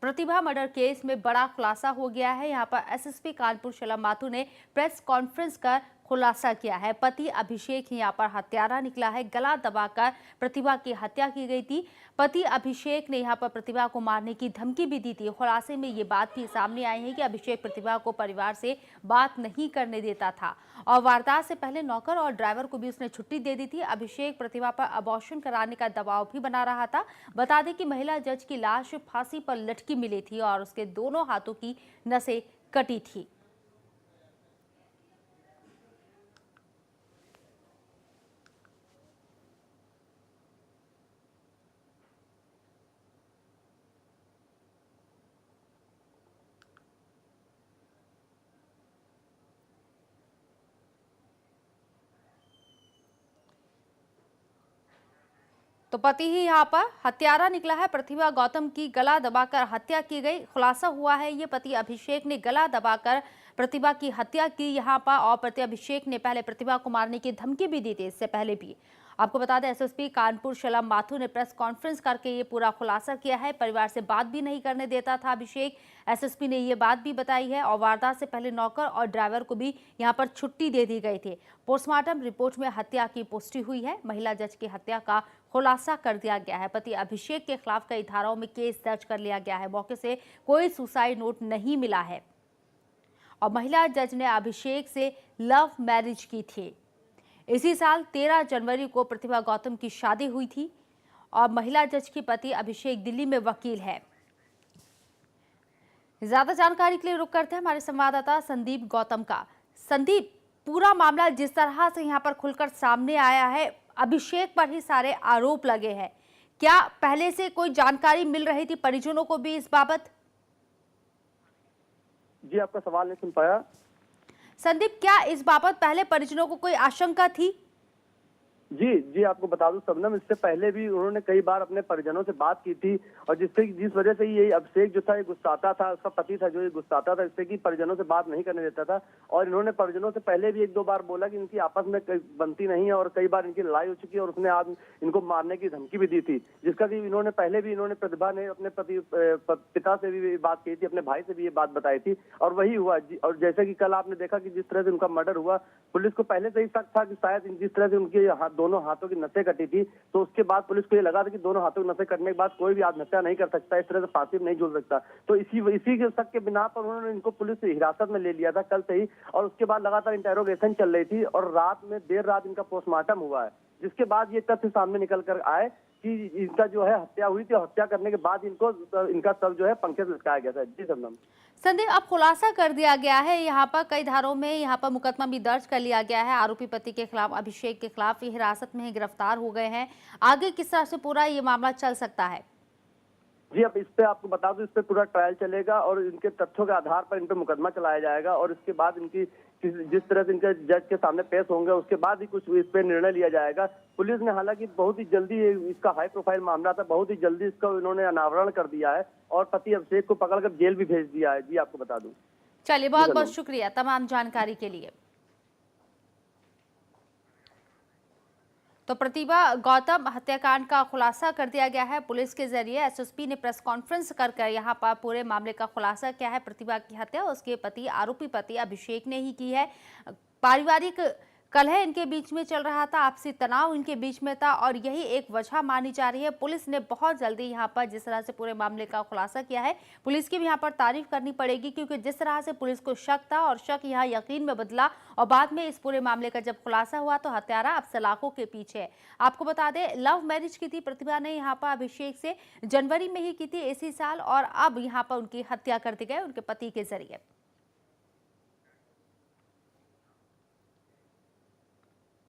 प्रतिभा murder case में बड़ा खुलासा हो गया है। यहाँ पर एसएसपी कानपुर शलम माथुर ने प्रेस कॉन्फ्रेंस कर खुलासा किया है। पति अभिषेक ही यहाँ पर हत्यारा निकला है। गला दबाकर प्रतिभा की हत्या की गई थी। पति अभिषेक ने यहाँ पर प्रतिभा को मारने की धमकी भी दी थी। खुलासे में ये बात भी सामने आई है कि अभिषेक प्रतिभा को परिवार से बात नहीं करने देता था और वारदात से पहले नौकर और ड्राइवर को भी उसने छुट्टी दे दी थी। अभिषेक प्रतिभा पर अबॉर्शन कराने का दबाव भी बना रहा था। बता दें कि महिला जज की लाश फांसी पर लटकी मिली थी और उसके दोनों हाथों की नसें कटी थी। तो पति ही यहाँ पर हत्यारा निकला है। प्रतिभा गौतम की गला दबाकर हत्या की गई। खुलासा हुआ है ये पति अभिषेक ने गला दबाकर प्रतिभा की हत्या की यहाँ पर और पति अभिषेक ने पहले प्रतिभा को मारने की धमकी भी दी थी। इससे पहले भी आपको बता दें एसएसपी कानपुर शलम माथुर ने प्रेस कॉन्फ्रेंस करके ये पूरा खुलासा किया है। परिवार से बात भी नहीं करने देता था अभिषेक। एसएसपी ने ये बात भी बताई है और वारदात से पहले नौकर और ड्राइवर को भी यहाँ पर छुट्टी दे दी गई थी। पोस्टमार्टम रिपोर्ट में हत्या की पुष्टि हुई है। महिला जज की हत्या का खुलासा कर दिया गया है। पति अभिषेक के खिलाफ कई धाराओं में केस दर्ज कर लिया गया है। मौके से कोई सुसाइड नोट नहीं मिला है और महिला जज ने अभिषेक से लव मैरिज की थी। इसी साल 13 जनवरी को प्रतिभा गौतम की शादी हुई थी और महिला जज के पति अभिषेक दिल्ली में वकील है। ज्यादा जानकारी के लिए रुक करते हैं हमारे संवाददाता संदीप गौतम का। संदीप, पूरा मामला जिस तरह से यहाँ पर खुलकर सामने आया है, अभिषेक पर ही सारे आरोप लगे हैं। क्या पहले से कोई जानकारी मिल रही थी परिजनों को भी इस बाबत? जी, आपका सवाल नहीं सुन पाया। संदीप, क्या इस बाबत पहले परिजनों को कोई आशंका थी? जी, आपको बता दूं शबनम, इससे पहले भी उन्होंने कई बार अपने परिजनों से बात की थी और जिस वजह से ये अभिषेक जो था ये गुस्साता था, उसका पति था जो ये गुस्साता था, इससे कि परिजनों से बात नहीं करने देता था। और इन्होंने परिजनों से पहले भी एक दो बार बोला कि इनकी आपस में बनती नहीं है और कई बार इनकी लड़ाई हो चुकी है और उसने आज इनको मारने की धमकी भी दी थी, जिसका कि इन्होंने पहले भी प्रतिभा ने अपने पिता से भी बात की थी, अपने भाई से भी ये बात बताई थी और वही हुआ। और जैसे कि कल आपने देखा कि जिस तरह से उनका मर्डर हुआ, पुलिस को पहले से ही शक था कि शायद जिस तरह से उनके दोनों हाथों की नसें कटी थी, तो उसके बाद पुलिस को ये लगा था कि दोनों हाथों की नसें कटने के बाद कोई भी आत्महत्या नहीं कर सकता, इस तरह से फांसी में नहीं झूल सकता। तो इसी के शक के बिना पर उन्होंने इनको पुलिस हिरासत में ले लिया था कल से ही और उसके बाद लगातार इंटेरोगेशन चल रही थी और देर रात इनका पोस्टमार्टम हुआ है, जिसके बाद ये तथ्य सामने निकल कर आए कि इनका जो है हत्या हुई थी। हत्या करने के बाद इनका शव जो है पंखे से लटकाया गया था। जी शबनम। संदीप, अब खुलासा कर दिया गया है। यहाँ पर कई धाराओं में यहाँ पर मुकदमा भी दर्ज कर लिया गया है। आरोपी पति के खिलाफ, अभिषेक के खिलाफ हिरासत में ही गिरफ्तार हो गए हैं। आगे किस तरह से पूरा ये मामला चल सकता है? जी, अब इस पे आपको बता दूं, इस पे पूरा ट्रायल चलेगा और इनके तथ्यों के आधार पर इन पे मुकदमा चलाया जाएगा और इसके बाद इनकी जिस तरह से इनके जज के सामने पेश होंगे उसके बाद ही कुछ इस पे निर्णय लिया जाएगा। पुलिस ने हालांकि बहुत ही जल्दी, इसका हाई प्रोफाइल मामला था, बहुत ही जल्दी इसका इन्होंने अनावरण कर दिया है और पति अभिषेक को पकड़कर जेल भी भेज दिया है। जी, आपको बता दूं। चलिए, बहुत बहुत शुक्रिया तमाम जानकारी के लिए। तो प्रतिभा गौतम हत्याकांड का खुलासा कर दिया गया है पुलिस के जरिए। एसएसपी ने प्रेस कॉन्फ्रेंस कर यहाँ पर पूरे मामले का खुलासा किया है। प्रतिभा की हत्या उसके पति, आरोपी पति अभिषेक ने ही की है। पारिवारिक कलह इनके बीच में चल रहा था, आपसी तनाव इनके बीच में था और यही एक वजह मानी जा रही है। पुलिस ने बहुत जल्दी यहाँ पर जिस तरह से पूरे मामले का खुलासा किया है, पुलिस की भी यहाँ पर तारीफ करनी पड़ेगी, क्योंकि जिस तरह से पुलिस को शक था और शक यहाँ यकीन में बदला और बाद में इस पूरे मामले का जब खुलासा हुआ तो हत्यारा अब सलाखों के पीछे है। आपको बता दें, लव मैरिज की थी प्रतिभा ने यहाँ पर अभिषेक से, जनवरी में ही की थी इसी साल और अब यहाँ पर उनकी हत्या कर दी गई उनके पति के जरिए।